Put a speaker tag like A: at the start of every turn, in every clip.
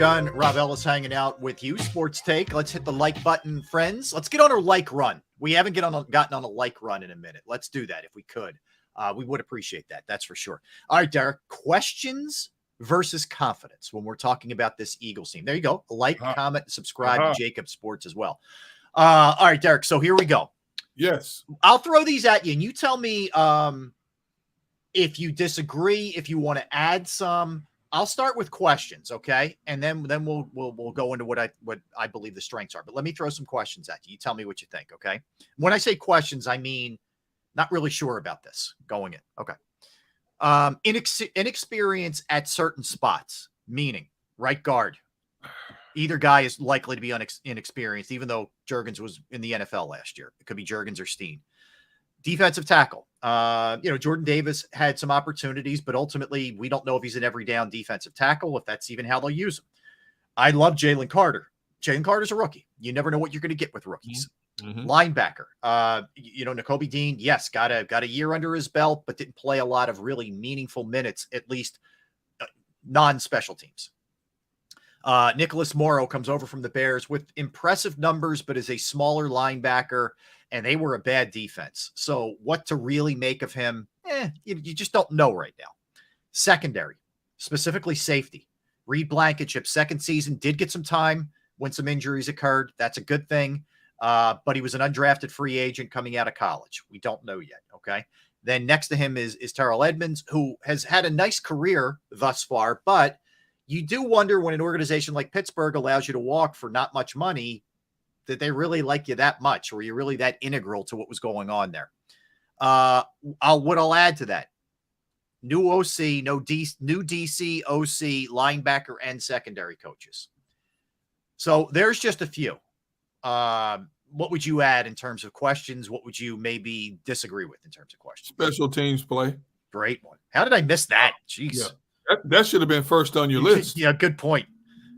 A: John, Rob Ellis hanging out with you. Sports Take. Let's hit the like button, friends. Let's get on our like run. We haven't gotten on a like run in a minute. Let's do that if we could. We would appreciate that. That's for sure. All right, Derek. Questions versus confidence when we're talking about this Eagles team. There you go. Like, comment, subscribe to JAKIB Sports as well. All right, Derek. So here we go.
B: Yes.
A: I'll throw these at you, and you tell me if you disagree, if you want to add some. I'll start with questions, okay? And then we'll go into what I believe the strengths are. But let me throw some questions at you. You tell me what you think, okay? When I say questions, I mean not really sure about this going in. Okay. Inexperience at certain spots, meaning right guard. Either guy is likely to be inexperienced, even though Juergens was in the NFL last year. It could be Juergens or Steen. Defensive tackle. Jordan Davis had some opportunities, but ultimately we don't know if he's an every down defensive tackle, if that's even how they'll use him. I love Jalen Carter. Jalen Carter's a rookie. You never know what you're going to get with rookies. Mm-hmm. Linebacker. Nakobe Dean, yes, got a year under his belt, but didn't play a lot of really meaningful minutes, at least non-special teams. Nicholas Morrow comes over from the Bears with impressive numbers, but is a smaller linebacker, and they were a bad defense. So what to really make of him, you just don't know right now. Secondary, specifically safety. Reed Blankenship's second season did get some time when some injuries occurred. That's a good thing, but he was an undrafted free agent coming out of college. We don't know yet, okay? Then next to him is Terrell Edmonds, who has had a nice career thus far, but you do wonder when an organization like Pittsburgh allows you to walk for not much money, that they really like you that much, or you're really that integral to what was going on there. What I'll add to that, new OC, new DC, OC, linebacker, and secondary coaches. So there's just a few. What would you add in terms of questions? What would you maybe disagree with in terms of questions?
B: Special teams play.
A: Great one. How did I miss that? Jeez.
B: Yeah. That should have been first on your list.
A: Yeah, good point.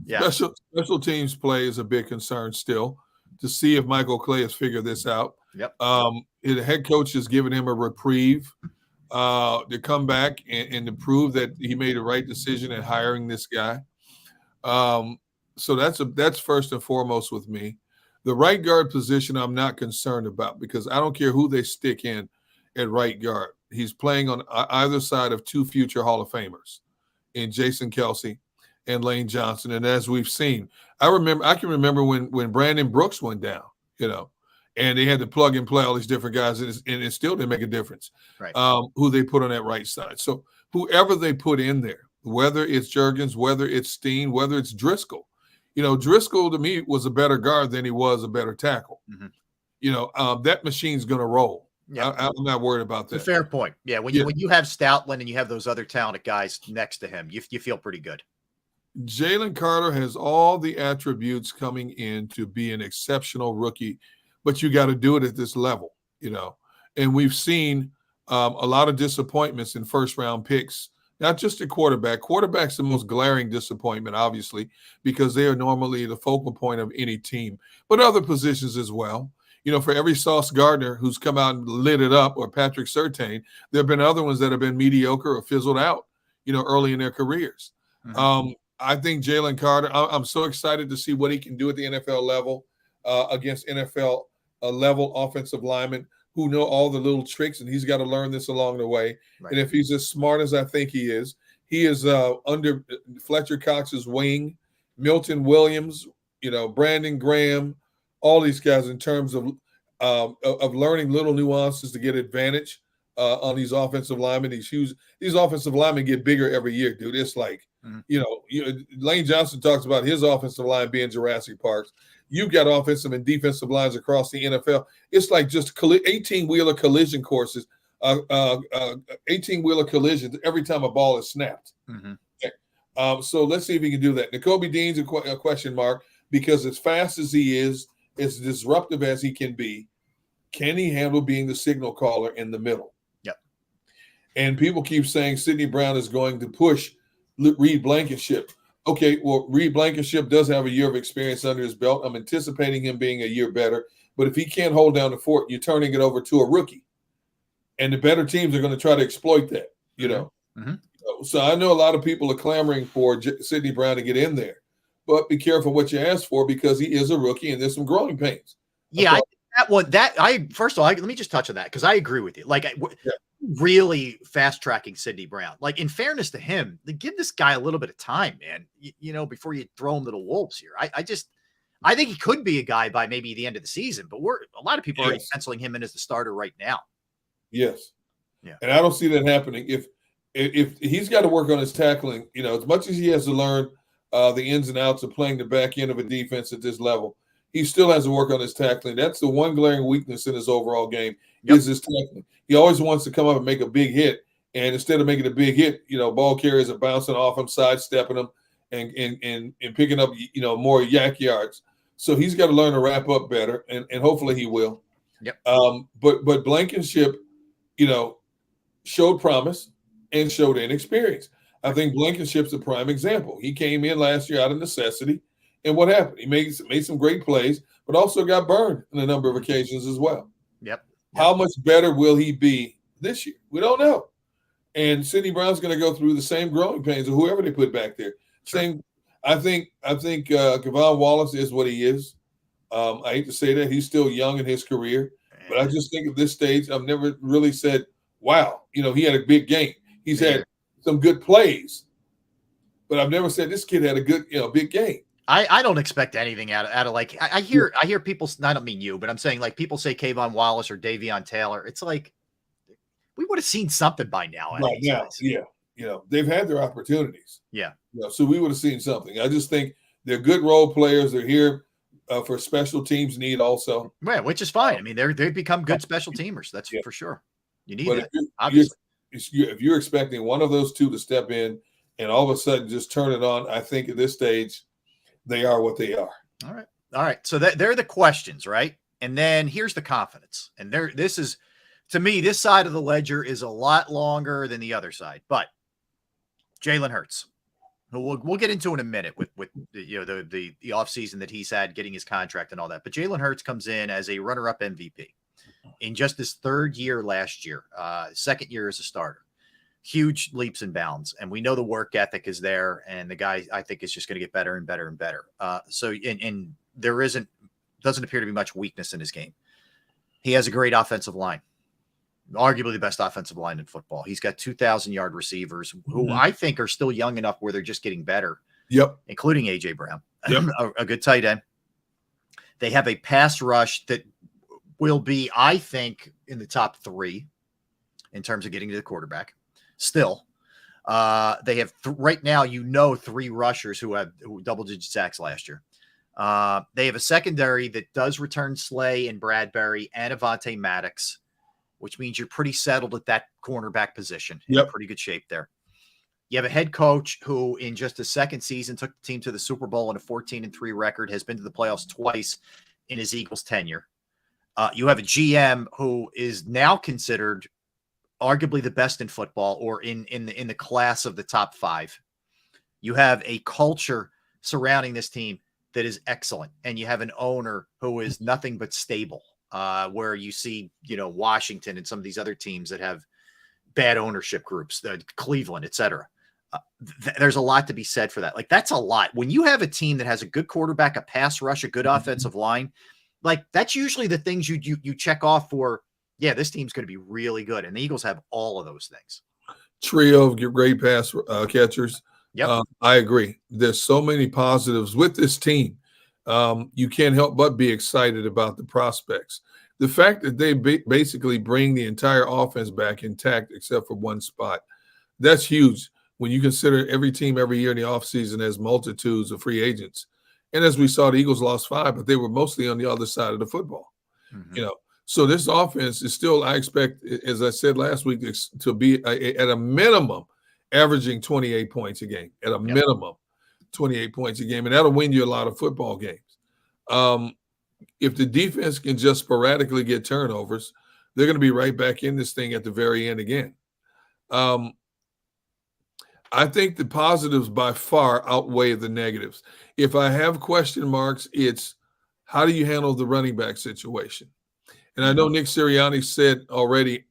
A: Yeah.
B: Special teams play is a big concern still, to see if Michael Clay has figured this out.
A: Yep.
B: The head coach has given him a reprieve to come back and to prove that he made the right decision in hiring this guy. So that's first and foremost with me. The right guard position I'm not concerned about, because I don't care who they stick in at right guard. He's playing on either side of two future Hall of Famers in Jason Kelce and Lane Johnson. And as we've seen, I can remember when Brandon Brooks went down, and they had to plug and play all these different guys, and it still didn't make a difference.
A: Right.
B: Who they put on that right side. So whoever they put in there, whether it's Juergens, whether it's Steen, whether it's Driscoll, Driscoll to me was a better guard than he was a better tackle. Mm-hmm. That machine's going to roll. Yeah. I'm not worried about that.
A: It's a fair point. Yeah. When you have Stoutland and you have those other talented guys next to him, you feel pretty good.
B: Jalen Carter has all the attributes coming in to be an exceptional rookie, but you got to do it at this level, And we've seen a lot of disappointments in first-round picks, not just at quarterback. Quarterback's the most glaring disappointment, obviously, because they are normally the focal point of any team, but other positions as well. For every Sauce Gardner who's come out and lit it up, or Patrick Surtain, there have been other ones that have been mediocre or fizzled out, early in their careers. Mm-hmm. I think Jalen Carter, I'm so excited to see what he can do at the NFL level against NFL level offensive linemen who know all the little tricks, and he's got to learn this along the way. Right. And if he's as smart as I think he is under Fletcher Cox's wing, Milton Williams, Brandon Graham, all these guys in terms of learning little nuances to get advantage on these offensive linemen. These offensive linemen get bigger every year, dude. It's like, Lane Johnson talks about his offensive line being Jurassic Parks. You've got offensive and defensive lines across the NFL. It's like just 18-wheeler collision courses, 18-wheeler collisions every time a ball is snapped. Mm-hmm. Okay. So let's see if he can do that. Nakobe Dean's a question mark, because as fast as he is, as disruptive as he can he handle being the signal caller in the middle?
A: Yep.
B: And people keep saying Sidney Brown is going to push Reed Blankenship. Okay, well, Reed Blankenship does have a year of experience under his belt. I'm anticipating him being a year better. But if he can't hold down the fort, you're turning it over to a rookie. And the better teams are going to try to exploit that, Mm-hmm. So I know a lot of people are clamoring for Sidney Brown to get in there. but be careful what you ask for because he is a rookie and there's some growing pains.
A: Yeah, first of all, let me just touch on that because I agree with you. Like, really fast tracking Sidney Brown. Like, in fairness to him, give this guy a little bit of time, man. Before you throw him to the wolves here. I think he could be a guy by maybe the end of the season, but a lot of people are already penciling him in as the starter right now.
B: Yes.
A: Yeah.
B: And I don't see that happening. If he's got to work on his tackling, as much as he has to learn the ins and outs of playing the back end of a defense at this level, he still has to work on his tackling. That's the one glaring weakness in his overall game is his tackling. He always wants to come up and make a big hit. And instead of making a big hit, ball carriers are bouncing off him, sidestepping him, and picking up, more yak yards. So he's got to learn to wrap up better, and hopefully he will.
A: Yep.
B: But Blankenship, showed promise and showed inexperience. I think Blankenship's a prime example. He came in last year out of necessity, and what happened? He made some great plays, but also got burned on a number of occasions as well.
A: Yep.
B: How much better will he be this year? We don't know. And Sidney Brown's going to go through the same growing pains of whoever they put back there. Same. I think Kevon Wallace is what he is. I hate to say that. He's still young in his career. But I just think at this stage, I've never really said, wow, he had a big game. He's had some good plays. But I've never said this kid had a good, big game.
A: I don't expect anything out of like I hear people. I don't mean you, but I'm saying like people say Kayvon Wallace or Davion Taylor. It's like we would have seen something by now.
B: Right now, yeah. They've had their opportunities.
A: Yeah.
B: So we would have seen something. I just think they're good role players. They're here for special teams need also.
A: Right, which is fine. I mean, they've become good special teamers. That's for sure. You need that,
B: obviously. If you're expecting one of those two to step in and all of a sudden just turn it on, I think at this stage they are what they are. All
A: right. So they're the questions, right? And then here's the confidence. And this is, to me, this side of the ledger is a lot longer than the other side. But Jalen Hurts, who we'll get into in a minute with the offseason that he's had, getting his contract and all that. But Jalen Hurts comes in as a runner-up MVP in just his third year last year, second year as a starter. Huge leaps and bounds. And we know the work ethic is there. And the guy, I think, is just going to get better and better and better. And there doesn't appear to be much weakness in his game. He has a great offensive line. Arguably the best offensive line in football. He's got 2,000-yard receivers who I think are still young enough where they're just getting better.
B: Yep.
A: Including A.J. Brown, a good tight end. They have a pass rush that will be, I think, in the top 3 in terms of getting to the quarterback. Still, they have right now, 3 rushers who have double-digit sacks last year. They have a secondary that does return Slay and Bradbury and Avonte Maddox, which means you're pretty settled at that cornerback position. In pretty good shape there. You have a head coach who, in just his second season, took the team to the Super Bowl on a 14-3 record, has been to the playoffs twice in his Eagles tenure. You have a GM who is now considered arguably the best in football, or in the class of the top 5. You have a culture surrounding this team that is excellent, and you have an owner who is nothing but stable. Where you see, Washington and some of these other teams that have bad ownership groups, Cleveland, et cetera. There's a lot to be said for that. Like, that's a lot. When you have a team that has a good quarterback, a pass rush, a good offensive line, like, that's usually the things you check off for. Yeah, this team's going to be really good. And the Eagles have all of those things.
B: Trio of great pass catchers.
A: Yep.
B: I agree. There's so many positives with this team. You can't help but be excited about the prospects. The fact that they basically bring the entire offense back intact except for one spot, that's huge when you consider every team every year in the offseason has multitudes of free agents. And as we saw, the Eagles lost 5, but they were mostly on the other side of the football. Mm-hmm. So this offense is still, I expect, as I said last week, to be at a minimum averaging 28 points a game, at a minimum. 28 points a game, and that'll win you a lot of football games. If the defense can just sporadically get turnovers, they're going to be right back in this thing at the very end again. I think the positives by far outweigh the negatives. If I have question marks, it's how do you handle the running back situation? And I know Nick Sirianni said already,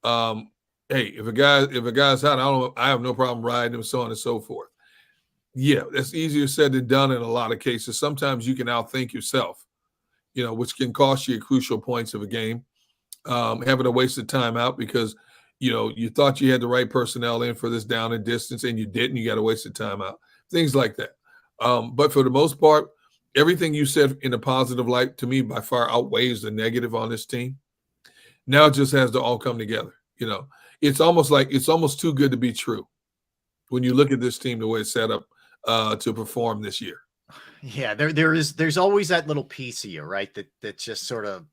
B: hey, if a guy's hot, I have no problem riding him, so on and so forth. Yeah, that's easier said than done in a lot of cases. Sometimes you can outthink yourself, which can cost you crucial points of a game. Having a wasted timeout because, you thought you had the right personnel in for this down and distance and you didn't. You got a wasted timeout. Things like that. But for the most part, everything you said in a positive light to me by far outweighs the negative on this team. Now it just has to all come together. It's almost too good to be true when you look at this team the way it's set up to perform this year.
A: Yeah, there's always that little piece of you, right? That just sort of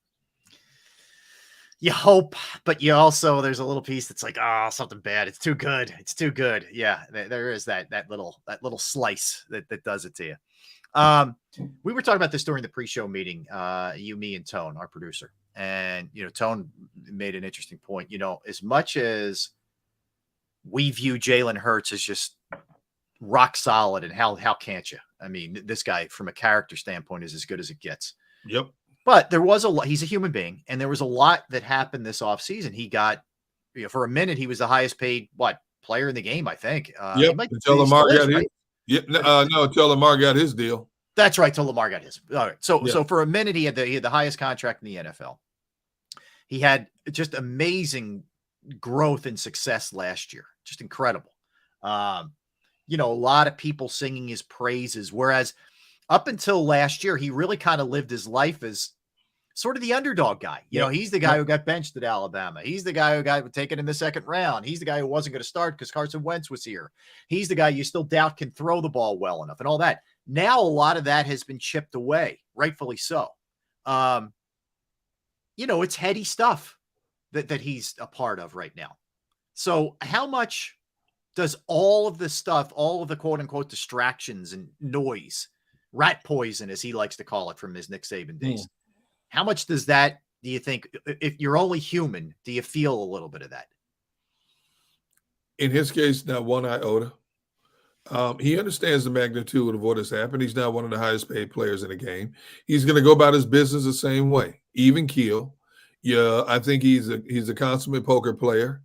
A: you hope, but you also there's a little piece that's like, oh, something bad. It's too good. It's too good. Yeah, there is that little slice that does it to you. We were talking about this during the pre-show meeting, you, me, and Tone, our producer. And, Tone made an interesting point. As much as we view Jalen Hurts as just rock solid, and how can't you? I mean, this guy, from a character standpoint, is as good as it gets.
B: Yep.
A: But there was he's a human being, and there was a lot that happened this offseason. He got, for a minute, he was the highest paid, player in the game, I think.
B: Until Lamar got his. Yeah, no, until Lamar got his deal.
A: That's right, till Lamar got his. All right. So for a minute, he had the highest contract in the NFL. He had just amazing growth and success last year. Just incredible. A lot of people singing his praises, whereas up until last year, he really kind of lived his life as sort of the underdog guy. He's the guy who got benched at Alabama. He's the guy who got taken in the second round. He's the guy who wasn't going to start because Carson Wentz was here. He's the guy you still doubt can throw the ball well enough and all that. Now, a lot of that has been chipped away, rightfully so. It's heady stuff that he's a part of right now. So how much does all of this stuff, all of the quote unquote distractions and noise, rat poison, as he likes to call it from his Nick Saban days, how much does that, do you think, if you're only human, do you feel a little bit of that?
B: In his case, not one iota. He understands the magnitude of what has happened. He's now one of the highest paid players in the game. He's going to go about his business the same way, even keel. Yeah, I think he's a consummate poker player.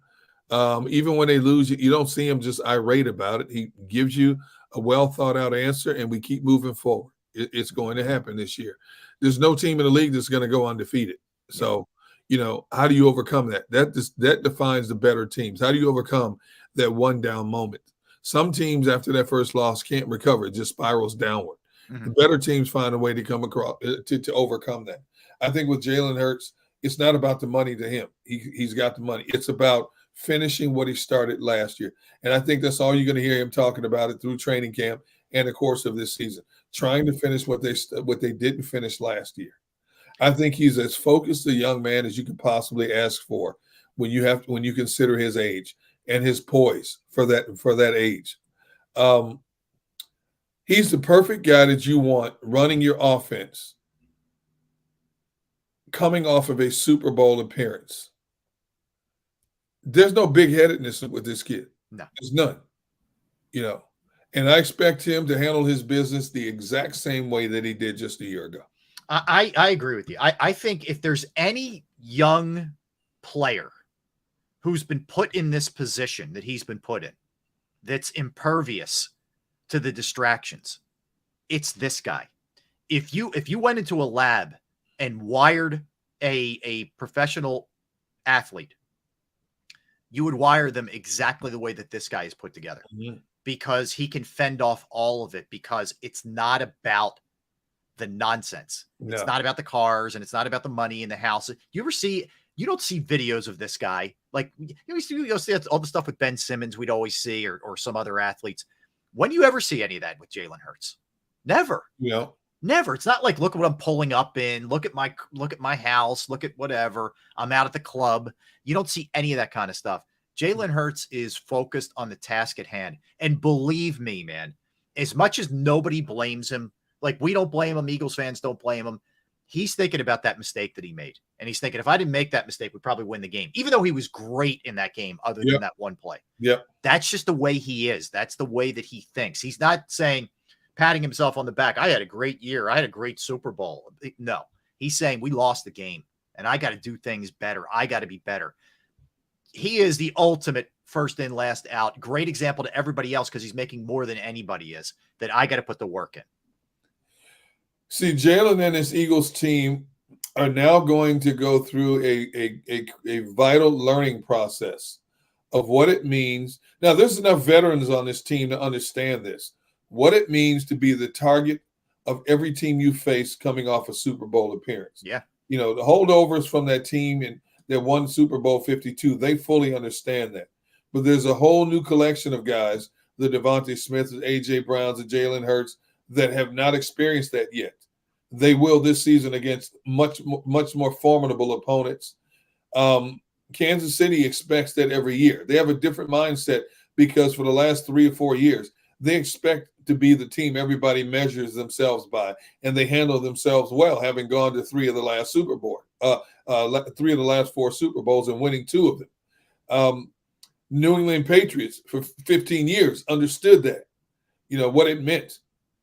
B: Even when they lose, you don't see him just irate about it. He gives you a well thought out answer, and we keep moving forward. It's going to happen this year. There's no team in the league that's going to go undefeated. So, how do you overcome that? That defines the better teams. How do you overcome that one down moment? Some teams after that first loss can't recover. It just spirals downward. Mm-hmm. The better teams find a way to come across to overcome that. I think with Jalen Hurts, it's not about the money to him. He's got the money. It's about finishing what he started last year. And I think that's all you're going to hear him talking about it through training camp and the course of this season, trying to finish what they didn't finish last year. I think he's as focused a young man as you could possibly ask for when you consider his age and his poise for that age. He's the perfect guy that you want running your offense, coming off of a Super Bowl appearance. There's no big-headedness with this kid.
A: No.
B: There's none. And I expect him to handle his business the exact same way that he did just a year ago.
A: I agree with you. I think if there's any young player who's been put in this position that he's been put in, that's impervious to the distractions, it's this guy. If you went into a lab and wired a professional athlete, you would wire them exactly the way that this guy is put together, because he can fend off all of it, because it's not about the nonsense. No. It's not about the cars, and it's not about the money in the house. You don't see videos of this guy. Like, you'll see all the stuff with Ben Simmons we'd always see, or some other athletes. When you ever see any of that with Jalen Hurts? Never.
B: Yeah.
A: Never. It's not like, look at what I'm pulling up in. Look at my house. Look at whatever. I'm out at the club. You don't see any of that kind of stuff. Jalen Hurts is focused on the task at hand. And believe me, man, as much as nobody blames him, like we don't blame him, Eagles fans don't blame him, he's thinking about that mistake that he made. And he's thinking, if I didn't make that mistake, we'd probably win the game, even though he was great in that game, other than that one play.
B: Yeah.
A: That's just the way he is. That's the way that he thinks. He's not saying, patting himself on the back, I had a great year, I had a great Super Bowl. No, he's saying we lost the game and I got to do things better. I got to be better. He is the ultimate first in, last out. Great example to everybody else because he's making more than anybody is, that I got to put the work in.
B: See, Jalen and his Eagles team are now going to go through a vital learning process of what it means. Now, there's enough veterans on this team to understand this, what it means to be the target of every team you face coming off a Super Bowl appearance.
A: Yeah.
B: You know, the holdovers from that team and that won Super Bowl 52, they fully understand that. But there's a whole new collection of guys, the Devontae Smiths, the A.J. Browns, the Jalen Hurts, that have not experienced that yet. They will this season against much more formidable opponents. Kansas City expects that every year. They have a different mindset because for the last 3 or 4 years, they expect to be the team everybody measures themselves by, and they handle themselves well, having gone to 3 of the last 3 of the last 4 Super Bowls and winning 2 of them. New England Patriots for 15 years understood that, you know, what it meant.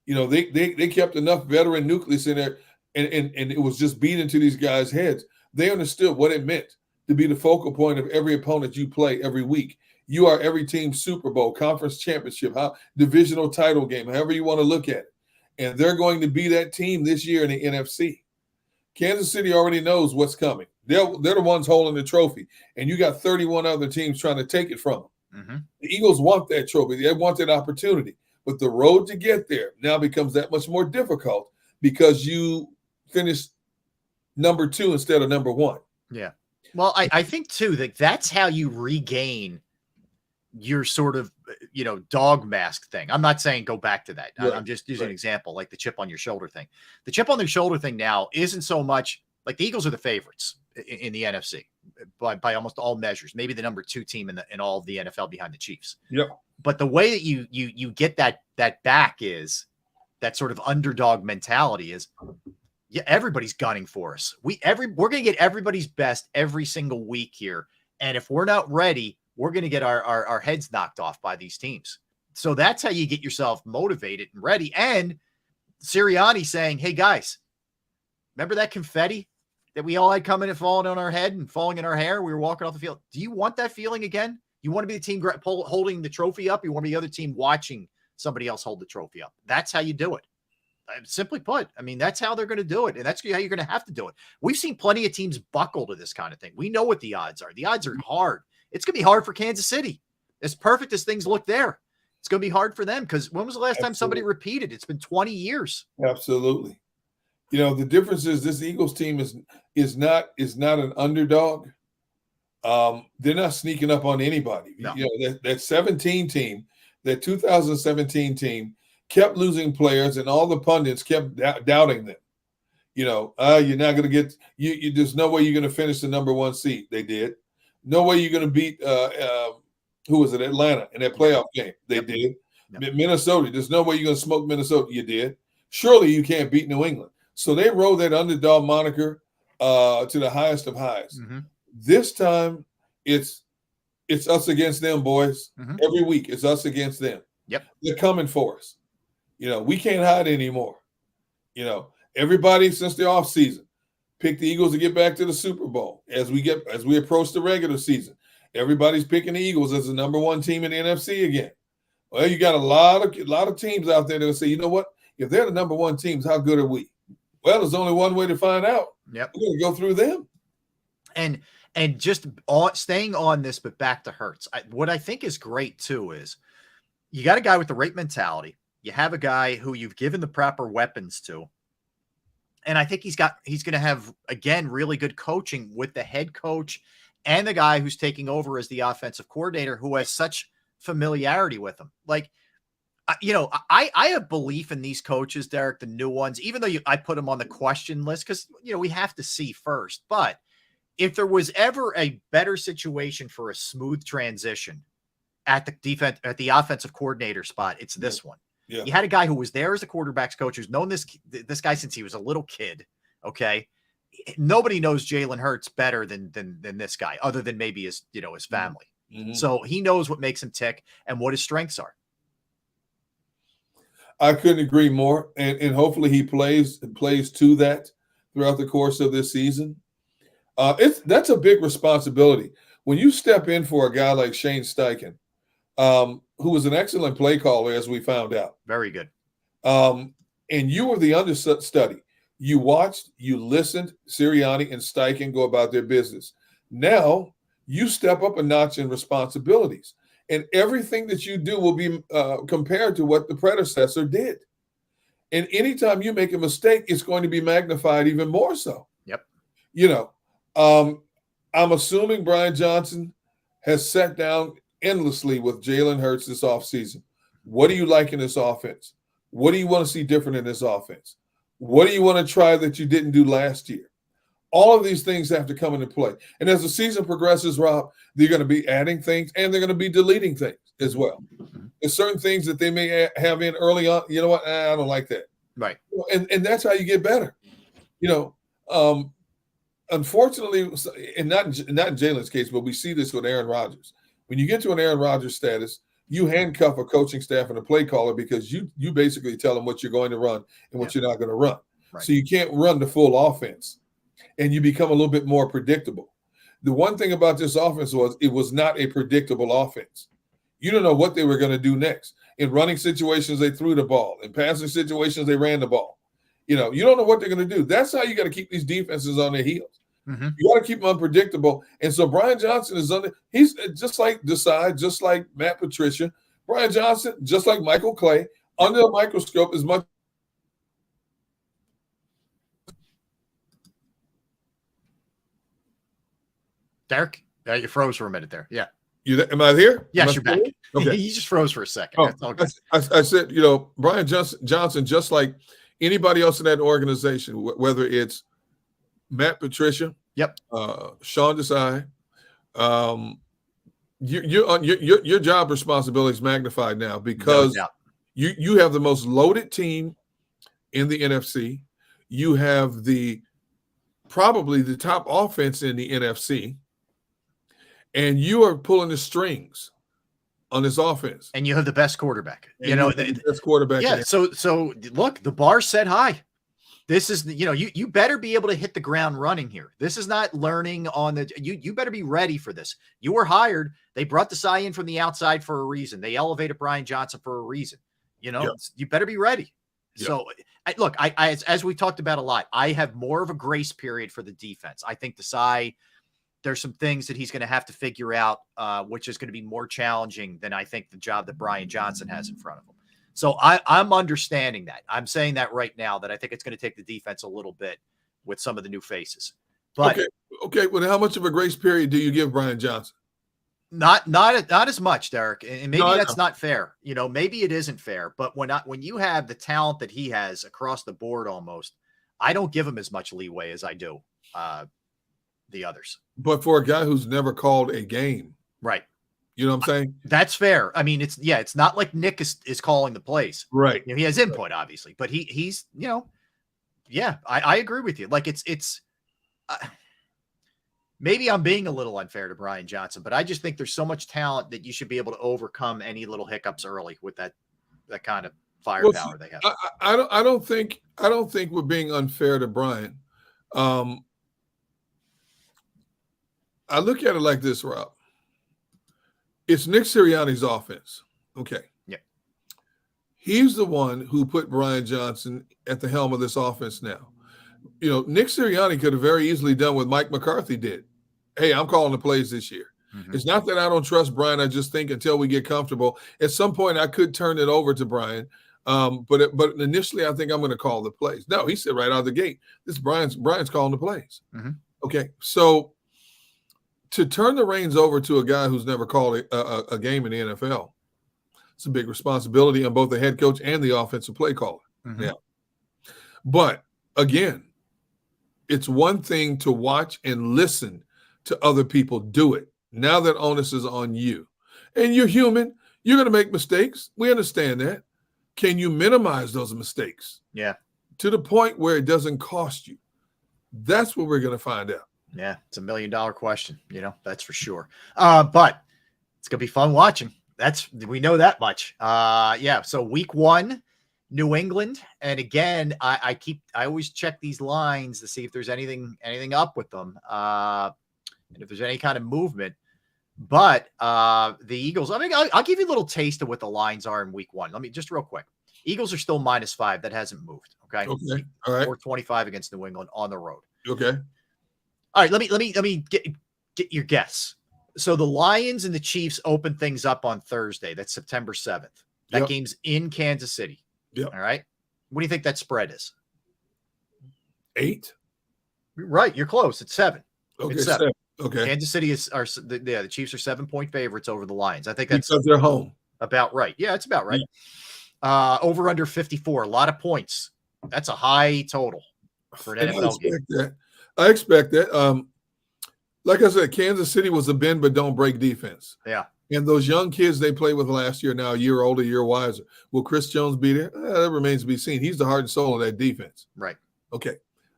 B: You know, they kept enough veteran nucleus in there, and it was just beat into these guys' heads. They understood what it meant to be the focal point of every opponent you play every week. You are every team's Super Bowl, conference championship, divisional title game, however you want to look at it. And they're going to be that team this year in the NFC. Kansas City already knows what's coming. They're the ones holding the trophy, and you got 31 other teams trying to take it from them. Mm-hmm. The Eagles want that trophy. They want that opportunity. But the road to get there now becomes that much more difficult because you finished number 2 instead of number 1.
A: Yeah. Well, I think, too, that that's how you regain your sort of, you know, dog mask thing. I'm not saying go back to that. Yeah, I'm just using an example, like the chip on your shoulder thing. The chip on their shoulder thing now isn't so much like the Eagles are the favorites in the NFC by almost all measures, maybe the number 2 team in all of the NFL behind the Chiefs.
B: Yeah. But
A: the way that you get that back is that sort of underdog mentality is, yeah, everybody's gunning for us. We're going to get everybody's best every single week here. And if we're not ready, we're going to get our heads knocked off by these teams. So that's how you get yourself motivated and ready. And Sirianni saying, hey, guys, remember that confetti that we all had coming and falling on our head and falling in our hair? We were walking off the field. Do you want that feeling again? You want to be the team holding the trophy up? You want to be the other team watching somebody else hold the trophy up? That's how you do it. Simply put, I mean, that's how they're going to do it. And that's how you're going to have to do it. We've seen plenty of teams buckle to this kind of thing. We know what the odds are. The odds are hard. It's going to be hard for Kansas City. As perfect as things look there, it's going to be hard for them because when was the last time somebody repeated? It's been 20 years.
B: Absolutely. You know, the difference is this Eagles team is not an underdog. They're not sneaking up on anybody. No. You know, that 17 team, that 2017 team kept losing players, and all the pundits kept doubting them. You know, you're not going to get you. There's no way you're going to finish the number 1 seed. They did. No way you're going to beat who was it? Atlanta in that playoff game. They did. Yep. Minnesota. There's no way you're going to smoke Minnesota. You did. Surely you can't beat New England. So they rode that underdog moniker to the highest of highs. Mm-hmm. This time, it's us against them, boys. Mm-hmm. Every week, it's us against them.
A: Yep,
B: they're coming for us. You know, we can't hide anymore. You know, everybody since the offseason picked the Eagles to get back to the Super Bowl. As we approach the regular season, everybody's picking the Eagles as the number 1 team in the NFC again. Well, you got a lot of teams out there that will say, you know what? If they're the number 1 teams, how good are we? Well, there's only one way to find out.
A: Yep,
B: we're going to go through them.
A: And just staying on this, but back to Hurts. What I think is great too is you got a guy with the right mentality. You have a guy who you've given the proper weapons to. And I think he's going to have, again, really good coaching with the head coach and the guy who's taking over as the offensive coordinator who has such familiarity with him. Like, you know, I have belief in these coaches, Derek, the new ones, even though I put them on the question list because, you know, we have to see first. But if there was ever a better situation for a smooth transition at the offensive coordinator spot, it's this one. Yeah. You had a guy who was there as a quarterback's coach who's known this guy since he was a little kid. Okay. Nobody knows Jalen Hurts better than this guy, other than maybe his family. Mm-hmm. So he knows what makes him tick and what his strengths are.
B: I couldn't agree more. And hopefully he plays to that throughout the course of this season. That's a big responsibility. when you step in for a guy like Shane Steichen, who was an excellent play caller, as we found out.
A: Very good.
B: And you were the understudy. You watched, you listened, Sirianni and Steichen go about their business. Now you step up a notch in responsibilities, and everything that you do will be compared to what the predecessor did. And anytime you make a mistake, it's going to be magnified even more so.
A: Yep.
B: You know, I'm assuming Brian Johnson has sat down endlessly with Jalen Hurts this offseason. What do you like in this offense? What do you want to see different in this offense? What do you want to try that you didn't do last year? All of these things have to come into play. And as the season progresses, Rob, they're going to be adding things and they're going to be deleting things as well. There's certain things that they may have in early on. You know what? I don't like that.
A: Right.
B: And that's how you get better. You know, unfortunately, and not in Jalen's case, but we see this with Aaron Rodgers. When you get to an Aaron Rodgers status, you handcuff a coaching staff and a play caller because you basically tell them what you're going to run and what you're not going to run.
A: Right.
B: So you can't run the full offense, and you become a little bit more predictable. The one thing about this offense was it was not a predictable offense. You don't know what they were going to do next. In running situations, they threw the ball. In passing situations, they ran the ball. You know, you don't know what they're going to do. That's how you got to keep these defenses on their heels. Mm-hmm. You got to keep them unpredictable. And so Brian Johnson is he's just like Desai, just like Matt Patricia. Brian Johnson, just like Michael Clay, under the microscope as much.
A: Derek, you froze for a minute there. Yeah.
B: Am I here?
A: Yes, you're back.
B: Okay.
A: You just froze for a second.
B: Oh,
A: That's all good.
B: I said, you know, Brian Johnson, just like anybody else in that organization, whether it's Matt Patricia,
A: yep,
B: Sean Desai, your job responsibility is magnified now because you have the most loaded team in the NFC. You have probably the top offense in the NFC, and you are pulling the strings on this offense.
A: And you have the best quarterback.
B: The best quarterback.
A: Yeah. So look, the bar's set high. This is, you better be able to hit the ground running here. This is not learning on you better be ready for this. You were hired. They brought the Cy in from the outside for a reason. They elevated Brian Johnson for a reason. You better be ready. Yeah. So look, as we talked about a lot, I have more of a grace period for the defense. I think the Cy, there's some things that he's going to have to figure out, which is going to be more challenging than I think the job that Brian Johnson has in front of him. So I'm understanding that. I'm saying that right now, that I think it's going to take the defense a little bit with some of the new faces. But
B: okay. Well, how much of a grace period do you give Brian Johnson?
A: Not as much, Derek. And maybe that's not fair. Maybe it isn't fair. But when you have the talent that he has across the board, almost, I don't give him as much leeway as I do the others.
B: But for a guy who's never called a game,
A: right?
B: You know what I'm saying?
A: That's fair. I mean, it's not like Nick is calling the plays.
B: Right.
A: He has input, obviously, but he's, I agree with you. Like it's maybe I'm being a little unfair to Brian Johnson, but I just think there's so much talent that you should be able to overcome any little hiccups early with that kind of firepower they have.
B: I don't think we're being unfair to Brian. I look at it like this, Rob. It's Nick Sirianni's offense. Okay.
A: Yeah.
B: He's the one who put Brian Johnson at the helm of this offense now. Nick Sirianni could have very easily done what Mike McCarthy did. Hey, I'm calling the plays this year. Mm-hmm. It's not that I don't trust Brian. I just think until we get comfortable, at some point I could turn it over to Brian. But initially I think I'm going to call the plays. No, he said right out of the gate, Brian's calling the plays. Mm-hmm. Okay. So to turn the reins over to a guy who's never called a game in the NFL, it's a big responsibility on both the head coach and the offensive play caller. Mm-hmm. Yeah. But again, it's one thing to watch and listen to other people do it. Now that onus is on you. And you're human. You're going to make mistakes. We understand that. Can you minimize those mistakes?
A: Yeah.
B: To the point where it doesn't cost you? That's what we're going to find out.
A: Yeah, it's $1 million question, that's for sure. But it's going to be fun watching. We know that much. So week 1, New England. And again, I always check these lines to see if there's anything up with them. And if there's any kind of movement. But the Eagles, I mean, I'll give you a little taste of what the lines are in week 1. Let me just real quick. Eagles are still -5. That hasn't moved. Okay.
B: Okay. All right.
A: 425 against New England on the road.
B: Okay.
A: All right. Let me get your guess. So the Lions and the Chiefs open things up on Thursday. That's September 7th. That game's in Kansas City.
B: Yep.
A: All right. What do you think that spread is?
B: 8.
A: Right. You're close. It's 7.
B: Okay.
A: It's 7.
B: Okay.
A: Kansas City the Chiefs are 7-point favorites over the Lions. I think that's
B: because they're home.
A: About right. Yeah, it's about right. Yeah. Over under 54, a lot of points. That's a high total for an NFL game.
B: I expect that. Like I said, Kansas City was a bend but don't break defense.
A: Yeah.
B: And those young kids they played with last year, now a year older, a year wiser. Will Chris Jones be there? That remains to be seen. He's the heart and soul of that defense.
A: Right.
B: Okay.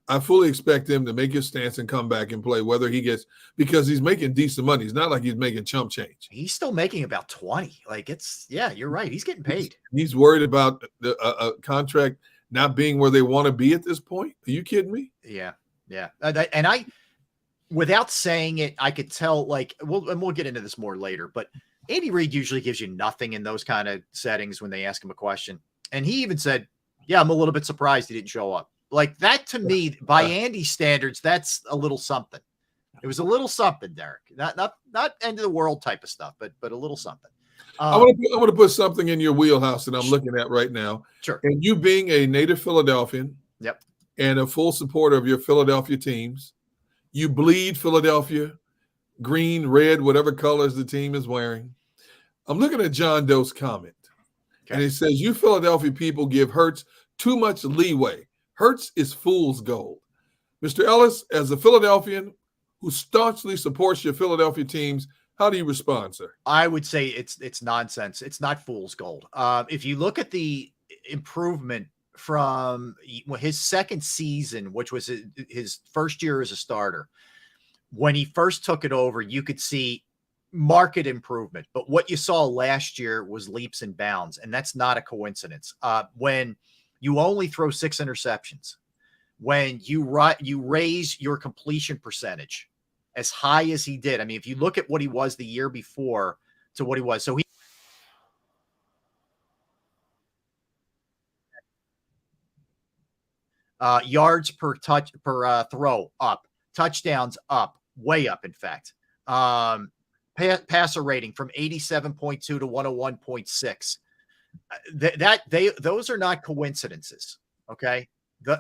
B: I fully expect him to make his stance and come back and play, whether he gets – because he's making decent money. It's not like he's making chump change.
A: He's still making about 20. Like it's – yeah, you're right. He's getting paid.
B: He's worried about the contract not being where they want to be at this point. Are you kidding me?
A: Yeah. Yeah. And I – without saying it, I could tell, like, we'll get into this more later, but Andy Reid usually gives you nothing in those kind of settings when they ask him a question. And he even said, yeah, I'm a little bit surprised he didn't show up. Like that to me, by Andy's standards, that's a little something. It was a little something, Derek. Not end of the world type of stuff, but a little something.
B: I want to put something in your wheelhouse that I'm looking at right now.
A: Sure.
B: And you being a native Philadelphian,
A: yep,
B: and a full supporter of your Philadelphia teams, you bleed Philadelphia, green, red, whatever colors the team is wearing. I'm looking at John Doe's comment, and it says, you Philadelphia people give Hurts too much leeway. Hurts is fool's gold. Mr. Ellis, as a Philadelphian who staunchly supports your Philadelphia teams, how do you respond, sir?
A: I would say it's nonsense. It's not fool's gold. If you look at the improvement from his second season, which was his first year as a starter, when he first took it over, you could see market improvement. But what you saw last year was leaps and bounds, and that's not a coincidence. When you only throw 6 interceptions, when you raise your completion percentage as high as he did. I mean, if you look at what he was the year before to what he was, so he yards per throw up, touchdowns up, way up, in fact. Passer rating from 87.2 to 101.6. Those are not coincidences. Okay.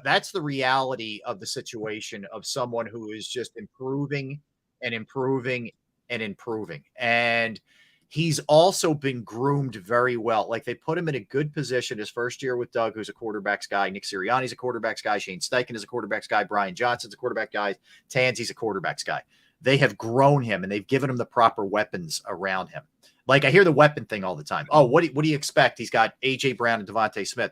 A: That's the reality of the situation of someone who is just improving and improving and improving. And he's also been groomed very well. Like they put him in a good position his first year with Doug, who's a quarterback's guy. Nick Sirianni's a quarterback's guy. Shane Steichen is a quarterback's guy. Brian Johnson's a quarterback guy. Tanzi's a quarterback's guy. They have grown him and they've given him the proper weapons around him. Like I hear the weapon thing all the time. Oh, what do you expect? He's got A.J. Brown and Devontae Smith.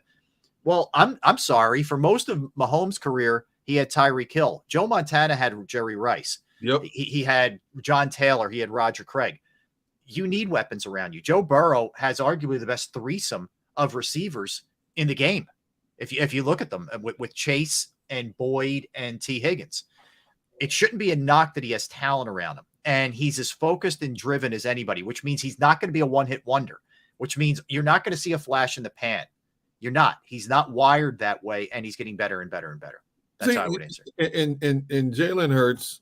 A: Well, I'm sorry. For most of Mahomes' career, he had Tyreek Hill. Joe Montana had Jerry Rice.
B: Yep.
A: He had John Taylor. He had Roger Craig. You need weapons around you. Joe Burrow has arguably the best threesome of receivers in the game. If you look at them with Chase and Boyd and T. Higgins, it shouldn't be a knock that he has talent around him. And he's as focused and driven as anybody, which means he's not going to be a one-hit wonder, which means you're not going to see a flash in the pan. You're not. He's not wired that way, and he's getting better and better and better. That's how I would answer.
B: And Jalen Hurts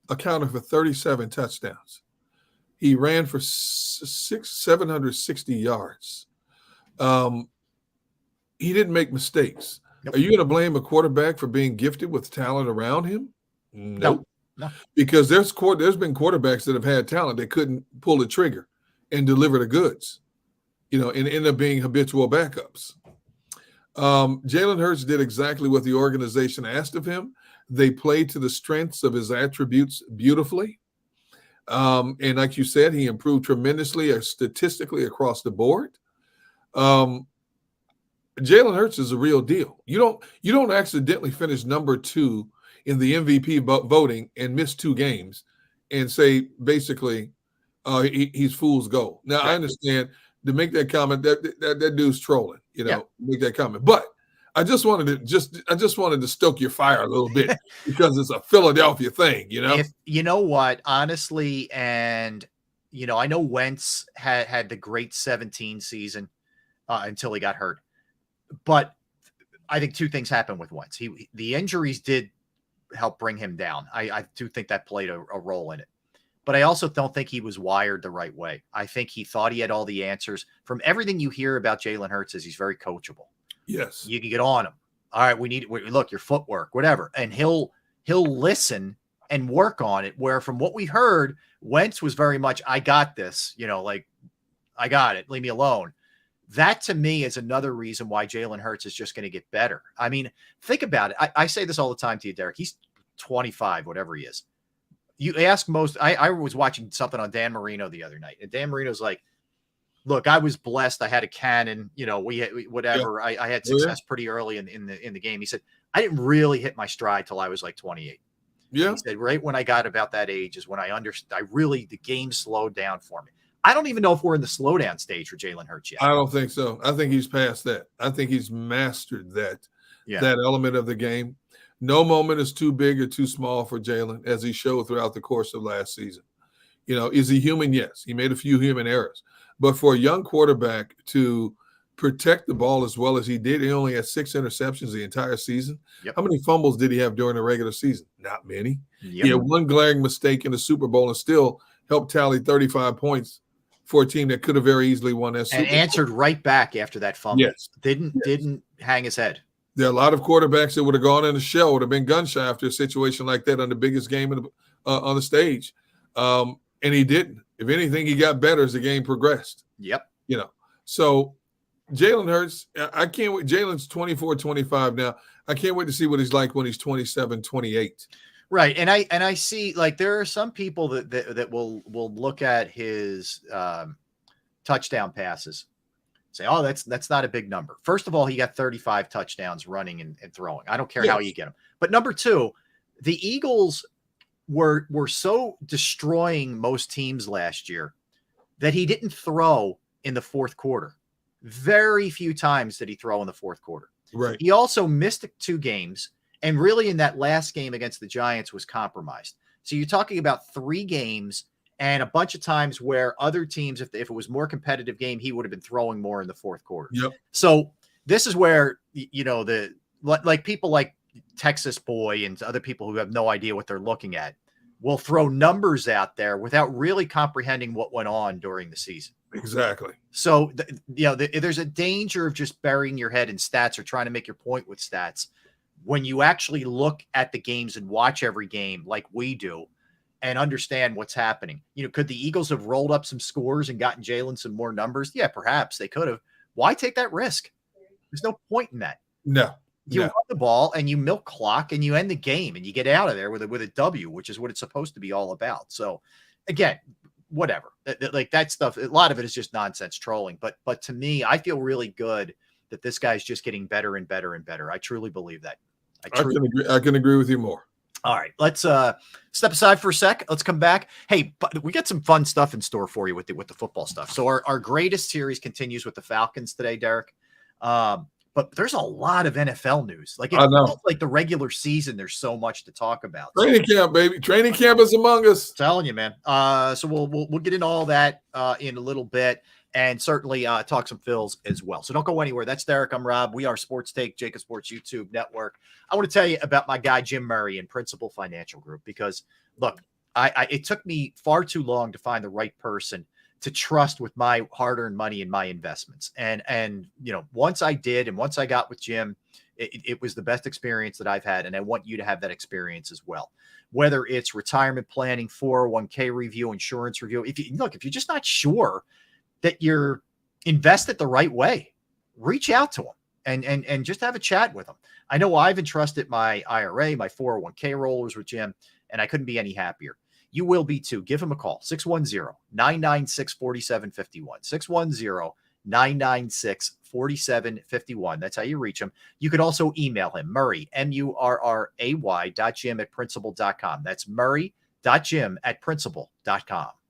B: accounted for 37 touchdowns. He ran for 760 yards. He didn't make mistakes. Nope. Are you going to blame a quarterback for being gifted with talent around him? Nope. No. Because there's been quarterbacks that have had talent that couldn't pull the trigger and deliver the goods, and end up being habitual backups. Jalen Hurts did exactly what the organization asked of him. They played to the strengths of his attributes beautifully. And like you said, he improved tremendously statistically across the board. Jalen Hurts is a real deal. You don't accidentally finish number 2 in the MVP voting and miss 2 games and say basically he's fool's gold. Now I understand to make that comment that dude's trolling, make that comment. But I just wanted to stoke your fire a little bit because it's a Philadelphia thing,
A: If, you know what, honestly, and I know Wentz had the great 17 season until he got hurt, but I think two things happened with Wentz. The injuries did help bring him down. I do think that played a role in it. But I also don't think he was wired the right way. I think he thought he had all the answers. From everything you hear about Jalen Hurts is he's very coachable.
B: Yes.
A: You can get on him. All right, look, your footwork, whatever. And he'll listen and work on it, where from what we heard, Wentz was very much, I got this, like, I got it, leave me alone. That to me is another reason why Jalen Hurts is just going to get better. I mean, think about it. I say this all the time to you, Derek. He's 25, whatever he is. You ask most, I was watching something on Dan Marino the other night, and Dan Marino's like, look, I was blessed. I had a cannon, whatever. Yeah. I had success pretty early in the game. He said, I didn't really hit my stride till I was like 28.
B: Yeah.
A: He said, right when I got about that age is when I understood, the game slowed down for me. I don't even know if we're in the slowdown stage for Jalen Hurts yet.
B: I don't think so. I think he's past that. I think he's mastered that element of the game. No moment is too big or too small for Jalen, as he showed throughout the course of last season. Is he human? Yes. He made a few human errors. But for a young quarterback to protect the ball as well as he did, he only had 6 interceptions the entire season.
A: Yep.
B: How many fumbles did he have during the regular season? Not many.
A: Yep.
B: He had one glaring mistake in the Super Bowl and still helped tally 35 points for a team that could have very easily won that Super Bowl.
A: And answered right back after that fumble.
B: Yes.
A: Didn't hang his head.
B: There are a lot of quarterbacks that would have gone in the shell, would have been gun shy after a situation like that on the biggest game on the stage. And he didn't. If anything, he got better as the game progressed.
A: Yep.
B: So Jalen Hurts, I can't wait. Jalen's 24, 25 now. I can't wait to see what he's like when he's 27, 28.
A: Right. And I see, like, there are some people that will look at his touchdown passes, say, oh, that's not a big number. First of all, he got 35 touchdowns running and throwing. I don't care how you get them. But number two, the Eagles were so destroying most teams last year that he didn't throw in the fourth quarter. Very few times did he throw in the fourth quarter.
B: Right.
A: He also missed 2 games, and really in that last game against the Giants was compromised. So you're talking about 3 games and a bunch of times where other teams, if it was more competitive game, he would have been throwing more in the fourth quarter.
B: Yep.
A: So this is where, like people like Texas Boy and other people who have no idea what they're looking at will throw numbers out there without really comprehending what went on during the season.
B: Exactly.
A: So, there's a danger of just burying your head in stats or trying to make your point with stats when you actually look at the games and watch every game like we do and understand what's happening. Could the Eagles have rolled up some scores and gotten Jalen some more numbers? Yeah, perhaps they could have. Why take that risk? There's no point in that.
B: No.
A: You run the ball and you milk clock and you end the game and you get out of there with a W, which is what it's supposed to be all about. So, again, whatever. Like that stuff, a lot of it is just nonsense trolling. But to me, I feel really good that this guy's just getting better and better and better. I truly believe that.
B: I can agree with you more.
A: All right, let's step aside for a sec. Let's come back. Hey, but we got some fun stuff in store for you with the football stuff. So our greatest series continues with the Falcons today, Derek. But there's a lot of NFL news. Like, I know, like the regular season, there's so much to talk about.
B: Training camp, baby. Training camp is among us.
A: I'm telling you, man. So we'll get into all that in a little bit, and certainly talk some Phils as well. So don't go anywhere. That's Derek. I'm Rob. We are Sports Take, JAKIB Sports YouTube Network. I want to tell you about my guy Jim Murray and Principal Financial Group, because look, it took me far too long to find the right person to trust with my hard-earned money and my investments. And once I did, and once I got with Jim, it was the best experience that I've had. And I want you to have that experience as well. Whether it's retirement planning, 401k review, insurance review. If you're just not sure that you're invested the right way, reach out to them and just have a chat with them. I know I've entrusted my IRA, my 401k rollers with Jim, and I couldn't be any happier. You will be too. Give him a call, 610-996-4751, 610-996-4751. That's how you reach him. You could also email him, Murray, MURRAY.Jim@principal.com. That's Murray.Jim@principal.com.